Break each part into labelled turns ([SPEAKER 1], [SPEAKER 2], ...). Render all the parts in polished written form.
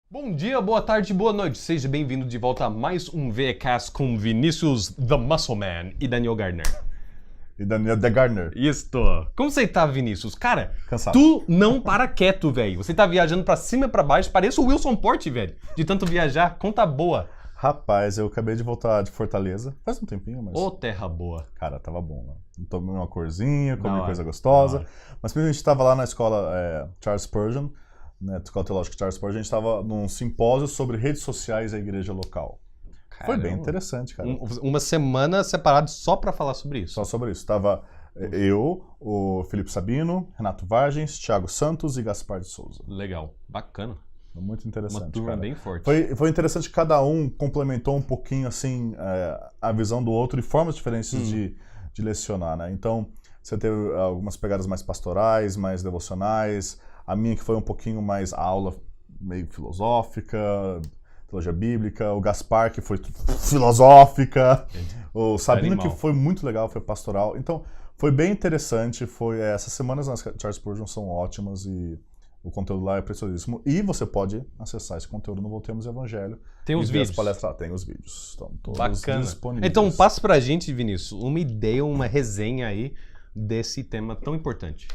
[SPEAKER 1] Bom dia, boa tarde, boa noite. Seja bem-vindo de volta a mais um VCast com Vinícius The Muscle Man e Daniel Gardner.
[SPEAKER 2] E Daniel The Gardner.
[SPEAKER 1] Isto. Como você tá, Vinícius? Cara,
[SPEAKER 2] Cansado.
[SPEAKER 1] tu não para quieto, velho. Você tá viajando pra cima e pra baixo, parece o Wilson Porte, velho. De tanto viajar, conta boa.
[SPEAKER 2] Rapaz, eu acabei de voltar de Fortaleza. Faz um tempinho, mas...
[SPEAKER 1] Ô, terra boa.
[SPEAKER 2] Cara, tava bom lá. Tomei uma corzinha, comi
[SPEAKER 1] Da hora,
[SPEAKER 2] coisa gostosa.
[SPEAKER 1] da hora.
[SPEAKER 2] Mas primeiro a gente tava lá na escola Charles Spurgeon, né, Escola Teológica Charles Spurgeon, a gente tava num simpósio sobre redes sociais da igreja local. Foi bem interessante, cara.
[SPEAKER 1] Uma semana separada só pra falar sobre isso.
[SPEAKER 2] Só sobre isso. Tava eu, o Felipe Sabino, Renato Vargens, Thiago Santos e Gaspar de Souza.
[SPEAKER 1] Legal, bacana.
[SPEAKER 2] Muito interessante,
[SPEAKER 1] Uma turma
[SPEAKER 2] cara.
[SPEAKER 1] bem forte.
[SPEAKER 2] Foi interessante que cada um complementou um pouquinho assim a visão do outro e formas diferentes de lecionar, né? Então, você teve algumas pegadas mais pastorais, mais devocionais, a minha que foi um pouquinho mais aula meio filosófica, teologia bíblica, o Gaspar que foi filosófica, o Sabino
[SPEAKER 1] Animal.
[SPEAKER 2] que foi muito legal, foi pastoral. Então, foi bem interessante, essas semanas nas Charles Spurgeon são ótimas e o conteúdo lá é preciosíssimo. E você pode acessar esse conteúdo no Voltemos Evangelho.
[SPEAKER 1] Tem os
[SPEAKER 2] e ver as
[SPEAKER 1] vídeos.
[SPEAKER 2] palestras lá. Tem os vídeos. Estão todos
[SPEAKER 1] Bacana.
[SPEAKER 2] disponíveis.
[SPEAKER 1] Então, passa pra gente, Vinícius, uma ideia, uma resenha aí desse tema tão importante.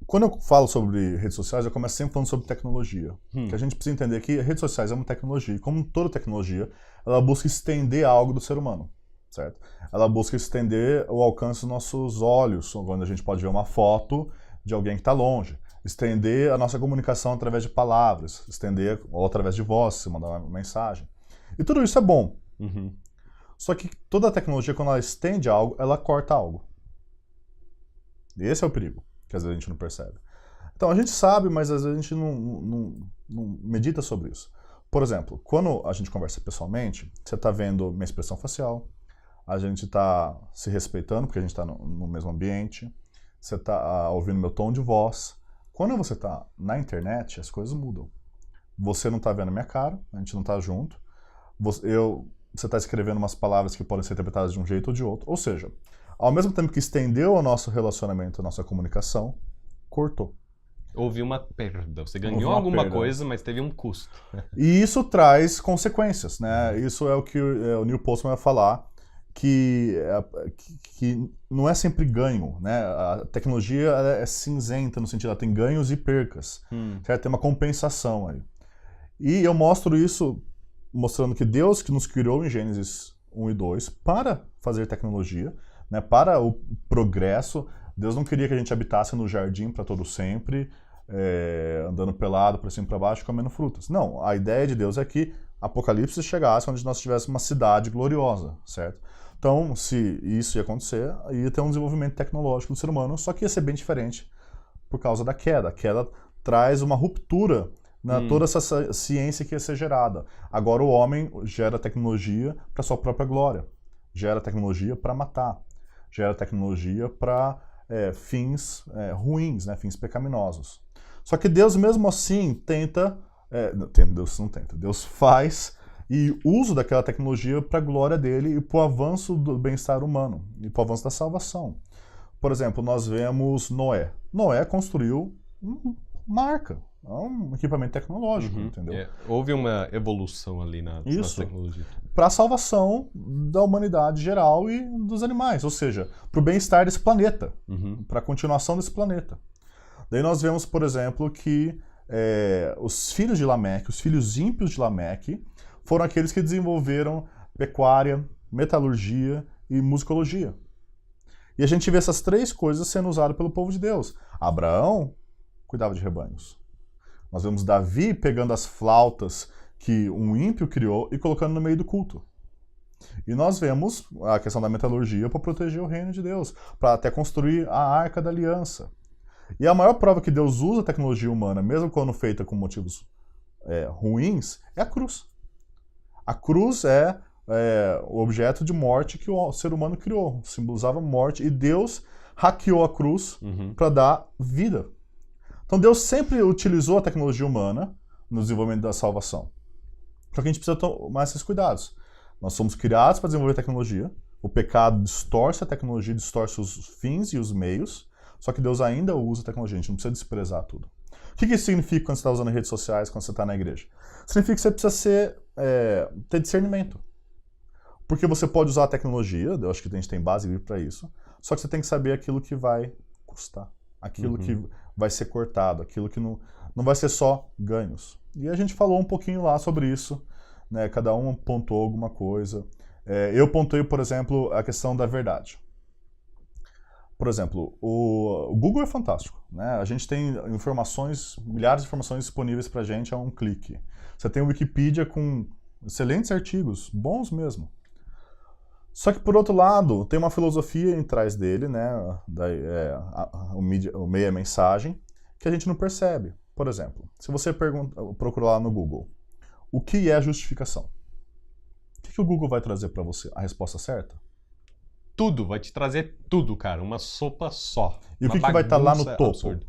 [SPEAKER 2] Quando eu falo sobre redes sociais, eu começo sempre falando sobre tecnologia. Que a gente precisa entender que redes sociais é uma tecnologia. E como toda tecnologia, ela busca estender algo do ser humano. Certo? Ela busca estender o alcance dos nossos olhos, quando a gente pode ver uma foto de alguém que está longe. Estender a nossa comunicação através de palavras, estender ou através de voz, se mandar uma mensagem. E tudo isso é bom. Só que toda a tecnologia, quando ela estende algo, ela corta algo. E esse é o perigo, que às vezes a gente não percebe. Então a gente sabe, mas às vezes a gente não medita sobre isso. Por exemplo, quando a gente conversa pessoalmente, você está vendo minha expressão facial, a gente está se respeitando, porque a gente está no mesmo ambiente, você está ouvindo meu tom de voz. Quando você está na internet, as coisas mudam. Você não está vendo a minha cara, a gente não está junto. Você está escrevendo umas palavras que podem ser interpretadas de um jeito ou de outro. Ou seja, ao mesmo tempo que estendeu o nosso relacionamento, a nossa comunicação, cortou.
[SPEAKER 1] Houve uma perda. Você
[SPEAKER 2] Houve
[SPEAKER 1] ganhou
[SPEAKER 2] uma
[SPEAKER 1] alguma
[SPEAKER 2] perda.
[SPEAKER 1] coisa, mas teve um custo.
[SPEAKER 2] E isso traz consequências, né? Isso é o que o Neil Postman vai falar, que não é sempre ganho, né? A tecnologia é cinzenta, no sentido, ela tem ganhos e percas, certo? Tem uma compensação aí. E eu mostro isso mostrando que Deus que nos criou em Gênesis 1 e 2 para fazer tecnologia, né? Para o progresso. Deus não queria que a gente habitasse no jardim para todo sempre, andando pelado para cima e para baixo, comendo frutas. Não, a ideia de Deus é que Apocalipse chegasse onde nós tivéssemos uma cidade gloriosa, certo? Então, se isso ia acontecer, ia ter um desenvolvimento tecnológico do ser humano, só que ia ser bem diferente por causa da queda. A queda traz uma ruptura na toda essa ciência que ia ser gerada. Agora o homem gera tecnologia para sua própria glória, gera tecnologia para matar, gera tecnologia para fins ruins, né, fins pecaminosos. Só que Deus mesmo assim Deus não tenta, Deus faz e usa daquela tecnologia para a glória dele e para o avanço do bem-estar humano e para o avanço da salvação. Por exemplo, nós vemos Noé. Noé construiu uma arca, um equipamento tecnológico, entendeu?
[SPEAKER 1] Houve uma evolução ali na tecnologia.
[SPEAKER 2] Para a salvação da humanidade geral e dos animais, ou seja, para o bem-estar desse planeta, para a continuação desse planeta. Daí nós vemos, por exemplo, que os filhos de Lameque, os filhos ímpios de Lameque, foram aqueles que desenvolveram pecuária, metalurgia e musicologia. E a gente vê essas três coisas sendo usadas pelo povo de Deus. Abraão cuidava de rebanhos. Nós vemos Davi pegando as flautas que um ímpio criou e colocando no meio do culto. E nós vemos a questão da metalurgia para proteger o reino de Deus, para até construir a Arca da Aliança. E a maior prova que Deus usa a tecnologia humana, mesmo quando feita com motivos ruins, é a cruz. A cruz é o objeto de morte que o ser humano criou, simbolizava morte, e Deus hackeou a cruz para dar vida. Então Deus sempre utilizou a tecnologia humana no desenvolvimento da salvação. Só que a gente precisa tomar esses cuidados. Nós somos criados para desenvolver tecnologia, o pecado distorce a tecnologia, distorce os fins e os meios, só que Deus ainda usa a tecnologia, a gente não precisa desprezar tudo. que isso significa quando você está usando redes sociais, quando você está na igreja? Significa que você precisa ter discernimento. Porque você pode usar a tecnologia, eu acho que a gente tem base para isso, só que você tem que saber aquilo que vai custar, aquilo que vai ser cortado, aquilo que não vai ser só ganhos. E a gente falou um pouquinho lá sobre isso, né? Cada um pontuou alguma coisa. Eu pontuei, por exemplo, a questão da verdade. Por exemplo, o Google é fantástico, né? A gente tem informações, milhares de informações disponíveis para a gente a um clique. Você tem o Wikipedia com excelentes artigos, bons mesmo. Só que, por outro lado, tem uma filosofia em trás dele, né? O meio é mensagem, que a gente não percebe. Por exemplo, se você procurar lá no Google, o que é justificação? O que o Google vai trazer para você? A resposta certa?
[SPEAKER 1] Tudo, vai te trazer tudo, cara. Uma sopa só.
[SPEAKER 2] E o que vai estar lá no topo?
[SPEAKER 1] Absurda.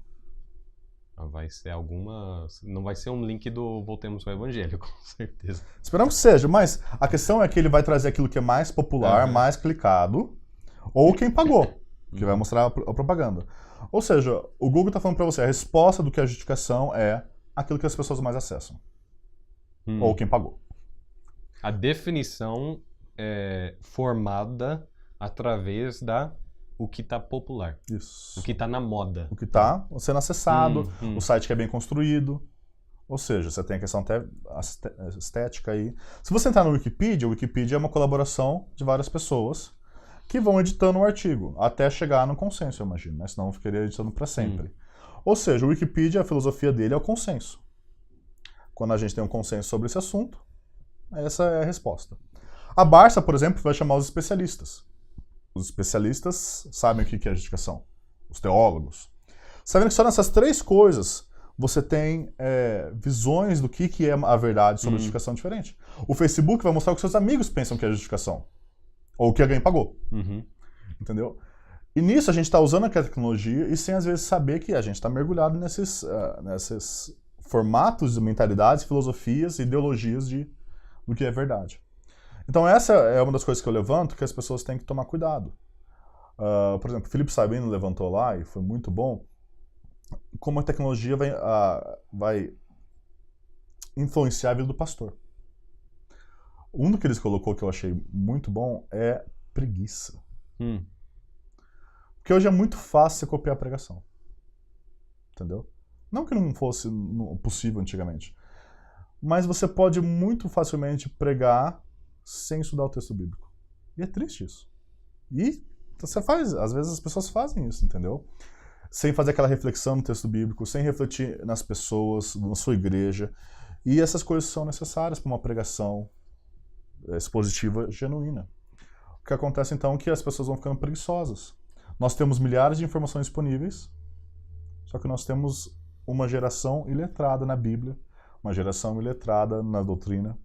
[SPEAKER 1] Vai ser alguma... Não vai ser um link do Voltemos ao Evangelho, com certeza.
[SPEAKER 2] Esperamos que seja, mas a questão é que ele vai trazer aquilo que é mais popular, mais clicado, ou quem pagou, que vai mostrar a propaganda. Ou seja, o Google está falando para você, a resposta do que é a justificação é aquilo que as pessoas mais acessam. Ou quem pagou.
[SPEAKER 1] A definição é formada através o que está popular.
[SPEAKER 2] Isso.
[SPEAKER 1] O que está na moda.
[SPEAKER 2] O que está sendo acessado, o site que é bem construído. Ou seja, você tem a questão até estética aí. Se você entrar no Wikipedia, o Wikipedia é uma colaboração de várias pessoas que vão editando o artigo, até chegar no consenso, eu imagino, né? Senão eu ficaria editando para sempre. Ou seja, o Wikipedia, a filosofia dele é o consenso. Quando a gente tem um consenso sobre esse assunto, essa é a resposta. A Barça, por exemplo, vai chamar os especialistas. Os especialistas sabem o que é justificação. Os teólogos. Sabendo que só nessas três coisas você tem visões do que é a verdade sobre a justificação diferente. O Facebook vai mostrar o que seus amigos pensam que é justificação. Ou o que alguém pagou. Entendeu? E nisso a gente está usando a tecnologia e sem às vezes saber que a gente está mergulhado nesses formatos de mentalidades, filosofias, ideologias do que é verdade. Então essa é uma das coisas que eu levanto que as pessoas têm que tomar cuidado. Por exemplo, o Felipe Sabino levantou lá e foi muito bom como a tecnologia vai influenciar a vida do pastor. Um do que eles colocou que eu achei muito bom é preguiça. Porque hoje é muito fácil você copiar a pregação. Entendeu? Não que não fosse possível antigamente. Mas você pode muito facilmente pregar sem estudar o texto bíblico. E é triste isso. E você às vezes as pessoas fazem isso, entendeu? Sem fazer aquela reflexão no texto bíblico, sem refletir nas pessoas, na sua igreja. E essas coisas são necessárias para uma pregação expositiva genuína. O que acontece então é que as pessoas vão ficando preguiçosas. Nós temos milhares de informações disponíveis, só que nós temos uma geração iletrada na Bíblia, uma geração iletrada na doutrina,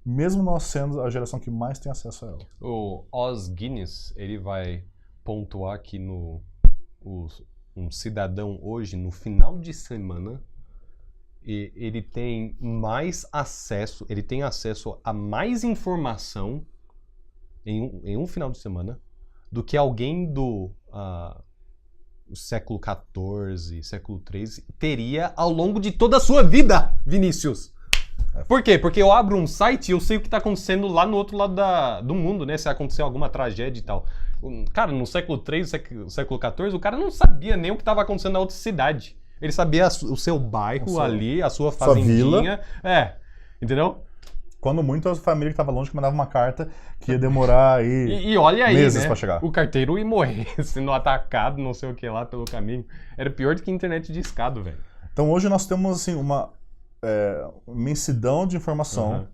[SPEAKER 2] mesmo nós sendo a geração que mais tem acesso a ela.
[SPEAKER 1] O Os Guinness, ele vai pontuar que um cidadão hoje, no final de semana, ele tem mais acesso, ele tem acesso a mais informação em um final de semana do que alguém do século XIV, século XIII teria ao longo de toda a sua vida, Vinícius. Por quê? Porque eu abro um site e eu sei o que está acontecendo lá no outro lado do mundo, né? Se aconteceu alguma tragédia e tal. Cara, no século XIII, século XIV, o cara não sabia nem o que estava acontecendo na outra cidade. Ele sabia o seu bairro ali, a sua fazendinha. Entendeu?
[SPEAKER 2] Quando muito a família que estava longe que mandava uma carta que ia demorar aí
[SPEAKER 1] e olha aí,
[SPEAKER 2] meses
[SPEAKER 1] né?
[SPEAKER 2] para chegar.
[SPEAKER 1] O carteiro ia morrer sendo atacado, não sei o que lá pelo caminho. Era pior do que internet de escada, velho.
[SPEAKER 2] Então hoje nós temos assim uma imensidão de informação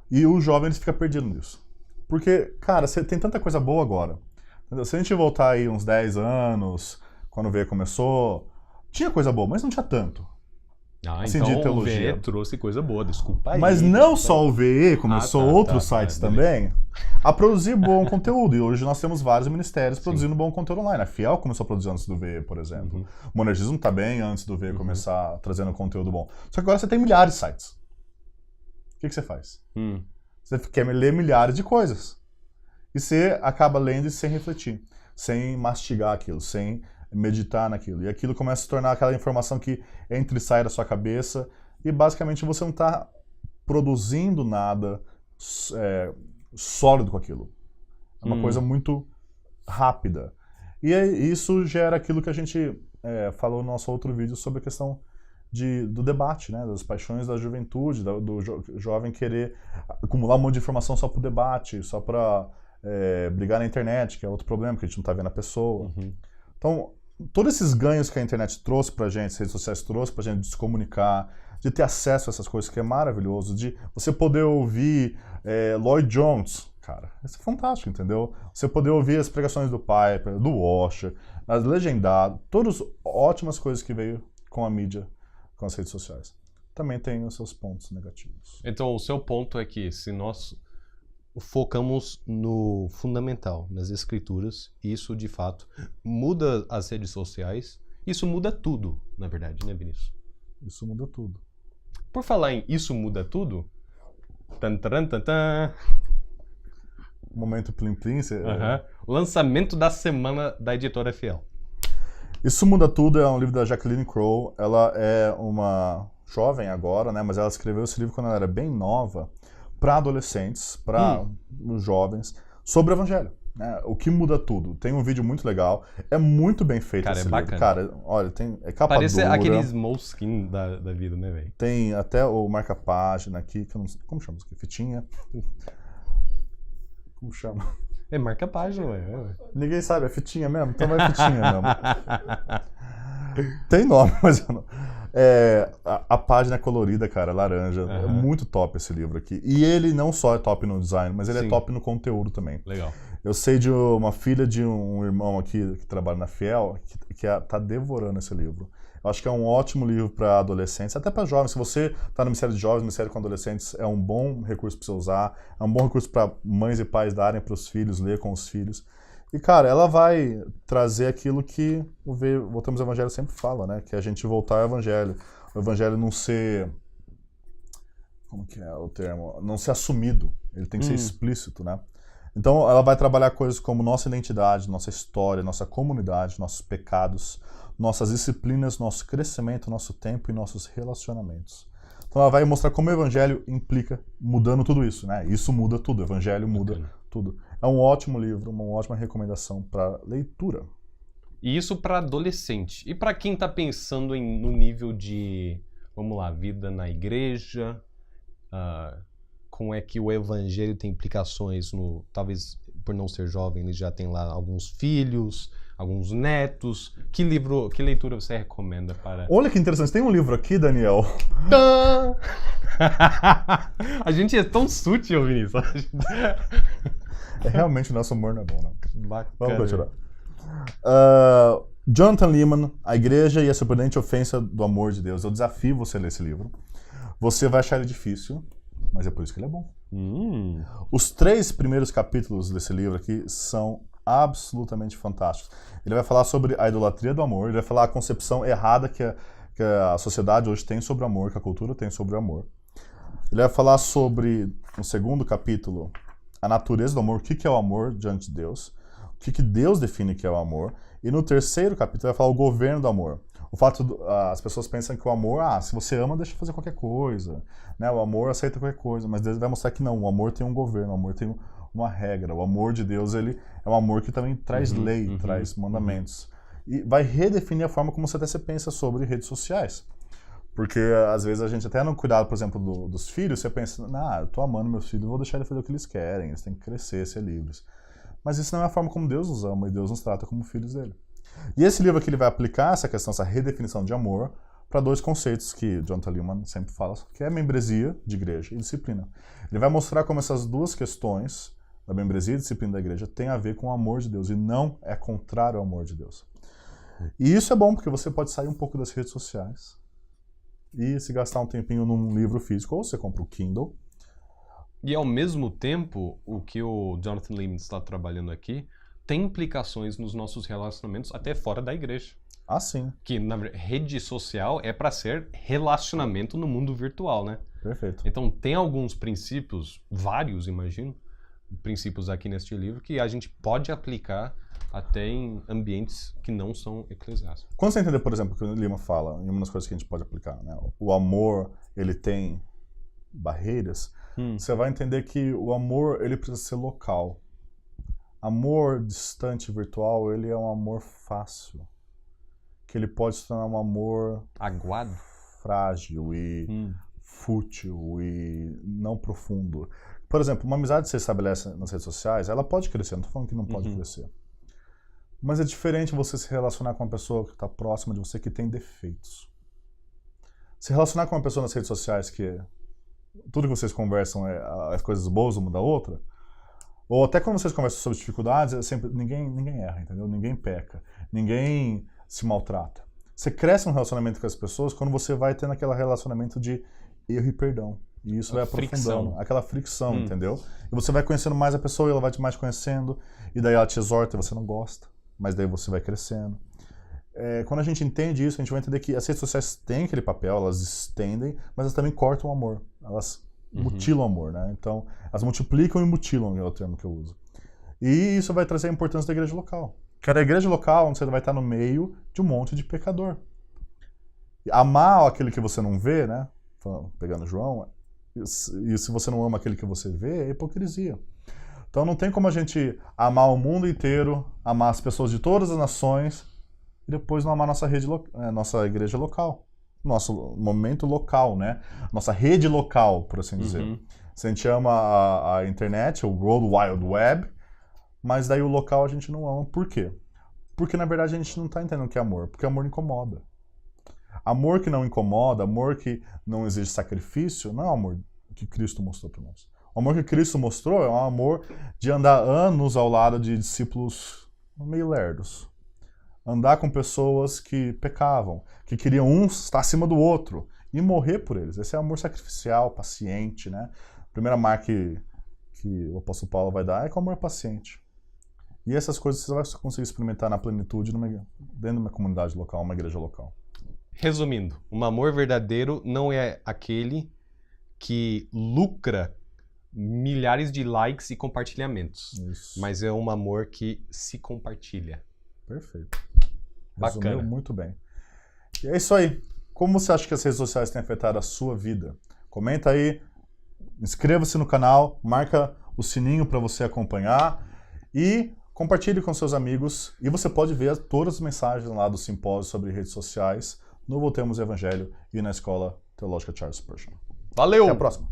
[SPEAKER 2] e o jovem ele fica perdido nisso. Porque, cara, você tem tanta coisa boa agora. Entendeu? Se a gente voltar aí uns 10 anos, quando o VE começou, tinha coisa boa, mas não tinha tanto. Assim,
[SPEAKER 1] então
[SPEAKER 2] de teologia.
[SPEAKER 1] o VE trouxe coisa boa, desculpa aí.
[SPEAKER 2] Mas não só o VE, começou outros sites também a produzir bom conteúdo. E hoje nós temos vários ministérios produzindo bom conteúdo online. A Fiel começou a produzir antes do VE, por exemplo. O Monergismo está bem antes do VE começar trazendo conteúdo bom. Só que agora você tem milhares de sites. O que você faz? Você quer ler milhares de coisas. E você acaba lendo sem refletir, sem mastigar aquilo, sem meditar naquilo. E aquilo começa a se tornar aquela informação que entra e sai da sua cabeça e basicamente você não está produzindo nada sólido com aquilo. É uma coisa muito rápida. E isso gera aquilo que a gente falou no nosso outro vídeo sobre a questão do debate, né? Das paixões da juventude, do jovem querer acumular um monte de informação só para o debate, só para brigar na internet, que é outro problema, que a gente não está vendo a pessoa. Então, todos esses ganhos que a internet trouxe pra gente, as redes sociais trouxe pra gente de se comunicar, de ter acesso a essas coisas, que é maravilhoso, de você poder ouvir Lloyd Jones, cara, isso é fantástico, entendeu? Você poder ouvir as pregações do Piper, do Washer, as legendadas, todas ótimas coisas que veio com a mídia, com as redes sociais. Também tem os seus pontos negativos.
[SPEAKER 1] Então, o seu ponto é que se nós focamos no fundamental, nas escrituras, isso de fato muda as redes sociais, isso muda tudo, na verdade, né, Vinícius?
[SPEAKER 2] Isso muda tudo.
[SPEAKER 1] Por falar em isso muda tudo,
[SPEAKER 2] Momento plim plim.
[SPEAKER 1] Lançamento da semana da Editora Fiel.
[SPEAKER 2] Isso Muda Tudo é um livro da Jacqueline Crowe. Ela é uma jovem agora, né? Mas ela escreveu esse livro quando ela era bem nova, para adolescentes, para os jovens, sobre o Evangelho. Né? O que muda tudo. Tem um vídeo muito legal. É muito bem feito esse livro.
[SPEAKER 1] Bacana.
[SPEAKER 2] Cara, olha, é capa
[SPEAKER 1] Parece
[SPEAKER 2] dura.
[SPEAKER 1] aqueles Moleskine da vida, né, velho?
[SPEAKER 2] Tem até o marca-página aqui, que eu não sei, como chama isso aqui? Fitinha? Como chama?
[SPEAKER 1] É marca-página, ué.
[SPEAKER 2] Ninguém sabe, é fitinha mesmo? Então vai fitinha mesmo. Tem nome, mas eu não... a página é colorida, cara, laranja. É muito top esse livro aqui. E ele não só é top no design, mas ele é top no conteúdo também.
[SPEAKER 1] Legal.
[SPEAKER 2] Eu sei de uma filha de um irmão aqui que trabalha na Fiel que tá devorando esse livro. Eu acho que é um ótimo livro para adolescentes, até para jovens. Se você está no Ministério de Jovens, no Ministério com Adolescentes, é um bom recurso para você usar. É um bom recurso para mães e pais darem para os filhos, ler com os filhos. E, cara, ela vai trazer aquilo que o Voltamos ao Evangelho sempre fala, né? Que é a gente voltar ao Evangelho. O Evangelho não ser... Como que é o termo? Não ser assumido. Ele tem que ser explícito, né? Então, ela vai trabalhar coisas como nossa identidade, nossa história, nossa comunidade, nossos pecados, nossas disciplinas, nosso crescimento, nosso tempo e nossos relacionamentos. Então, ela vai mostrar como o Evangelho implica mudando tudo isso, né? Isso muda tudo, o Evangelho muda tudo. É um ótimo livro, uma ótima recomendação para leitura.
[SPEAKER 1] E isso para adolescente. E para quem está pensando no nível de, vamos lá, vida na igreja, como é que o Evangelho tem implicações no... Talvez, por não ser jovem, ele já tem lá alguns filhos, alguns netos. Que leitura você recomenda para...
[SPEAKER 2] Olha que interessante, tem um livro aqui, Daniel.
[SPEAKER 1] A gente é tão sutil, Vinícius.
[SPEAKER 2] Realmente o nosso humor não é bom, não.
[SPEAKER 1] Bacana.
[SPEAKER 2] Vamos continuar. Jonathan Leeman, A Igreja e a Surpreendente Ofensa do Amor de Deus. Eu desafio você a ler esse livro. Você vai achar ele difícil, mas é por isso que ele é bom. Os 3 primeiros capítulos desse livro aqui são absolutamente fantásticos. Ele vai falar sobre a idolatria do amor, ele vai falar a concepção errada que a sociedade hoje tem sobre o amor, que a cultura tem sobre o amor. Ele vai falar sobre, no segundo capítulo, a natureza do amor, o que é o amor diante de Deus, o que Deus define que é o amor. E no terceiro capítulo vai falar o governo do amor. O fato, as pessoas pensam que o amor, se você ama, deixa fazer qualquer coisa. Né? O amor aceita qualquer coisa, mas Deus vai mostrar que não, o amor tem um governo, o amor tem uma regra. O amor de Deus, ele é um amor que também traz lei, traz mandamentos. E vai redefinir a forma como você pensa sobre redes sociais. Porque, às vezes, a gente até no cuidado, por exemplo, dos filhos, você pensa, eu tô amando meus filhos, vou deixar eles fazer o que eles querem, eles têm que crescer, ser livres. Mas isso não é a forma como Deus nos ama, e Deus nos trata como filhos dele. E esse livro aqui ele vai aplicar essa questão, essa redefinição de amor, para 2 conceitos que Jonathan Leeman sempre fala, que é a membresia de igreja e disciplina. Ele vai mostrar como essas 2 questões, da membresia e disciplina da igreja, têm a ver com o amor de Deus, e não é contrário ao amor de Deus. E isso é bom, porque você pode sair um pouco das redes sociais, e se gastar um tempinho num livro físico, ou você compra o Kindle.
[SPEAKER 1] E ao mesmo tempo, o que o Jonathan Leeman está trabalhando aqui tem implicações nos nossos relacionamentos até fora da igreja.
[SPEAKER 2] Sim.
[SPEAKER 1] Que na rede social é para ser relacionamento no mundo virtual, né?
[SPEAKER 2] Perfeito.
[SPEAKER 1] Então tem alguns princípios, vários, imagino, princípios aqui neste livro que a gente pode aplicar Até em ambientes que não são eclesiásticos.
[SPEAKER 2] Quando você entender, por exemplo, o que o Lima fala, em uma das coisas que a gente pode aplicar, né? O amor, ele tem barreiras, você vai entender que o amor, ele precisa ser local. Amor distante, virtual, ele é um amor fácil. Que ele pode se tornar um amor...
[SPEAKER 1] Aguado?
[SPEAKER 2] Frágil e fútil e não profundo. Por exemplo, uma amizade que você estabelece nas redes sociais, ela pode crescer, não estou falando que não pode crescer. Mas é diferente você se relacionar com uma pessoa que está próxima de você que tem defeitos. Se relacionar com uma pessoa nas redes sociais que tudo que vocês conversam é as coisas boas uma da outra, ou até quando vocês conversam sobre dificuldades, é sempre, ninguém erra, entendeu? Ninguém peca, ninguém se maltrata. Você cresce um relacionamento com as pessoas quando você vai tendo aquele relacionamento de erro e perdão. E isso vai aprofundando. Aquela fricção, entendeu? E você vai conhecendo mais a pessoa e ela vai mais conhecendo. E daí ela te exorta e você não gosta. Mas daí você vai crescendo. Quando a gente entende isso, a gente vai entender que as redes sociais têm aquele papel, elas estendem, mas elas também cortam o amor. Elas mutilam o amor, né? Então, elas multiplicam e mutilam, é o termo que eu uso. E isso vai trazer a importância da igreja local. Que é a igreja local, onde você vai estar no meio de um monte de pecador. Amar aquele que você não vê, né? Pegando João, e se você não ama aquele que você vê, é hipocrisia. Então não tem como a gente amar o mundo inteiro, amar as pessoas de todas as nações, e depois não amar nossa igreja local. Nosso momento local, né? Nossa rede local, por assim dizer. Se a gente ama a internet, o World Wide Web, mas daí o local a gente não ama. Por quê? Porque na verdade a gente não está entendendo o que é amor. Porque amor incomoda. Amor que não incomoda, amor que não exige sacrifício, não é o amor que Cristo mostrou para nós. O amor que Cristo mostrou é um amor de andar anos ao lado de discípulos meio lerdos. Andar com pessoas que pecavam, que queriam um estar acima do outro e morrer por eles. Esse é amor sacrificial, paciente, né? A primeira marca que o apóstolo Paulo vai dar é que o amor é paciente. E essas coisas você vai conseguir experimentar na plenitude dentro de uma comunidade local, uma igreja local.
[SPEAKER 1] Resumindo, um amor verdadeiro não é aquele que lucra milhares de likes e compartilhamentos.
[SPEAKER 2] Isso.
[SPEAKER 1] Mas é um amor que se compartilha.
[SPEAKER 2] Perfeito.
[SPEAKER 1] Bacana.
[SPEAKER 2] Resumiu muito bem. E é isso aí. Como você acha que as redes sociais têm afetado a sua vida? Comenta aí, inscreva-se no canal, marca o sininho para você acompanhar e compartilhe com seus amigos. E você pode ver todas as mensagens lá do simpósio sobre redes sociais no Voltemos ao Evangelho e na Escola Teológica Charles Spurgeon.
[SPEAKER 1] Valeu!
[SPEAKER 2] Até a próxima.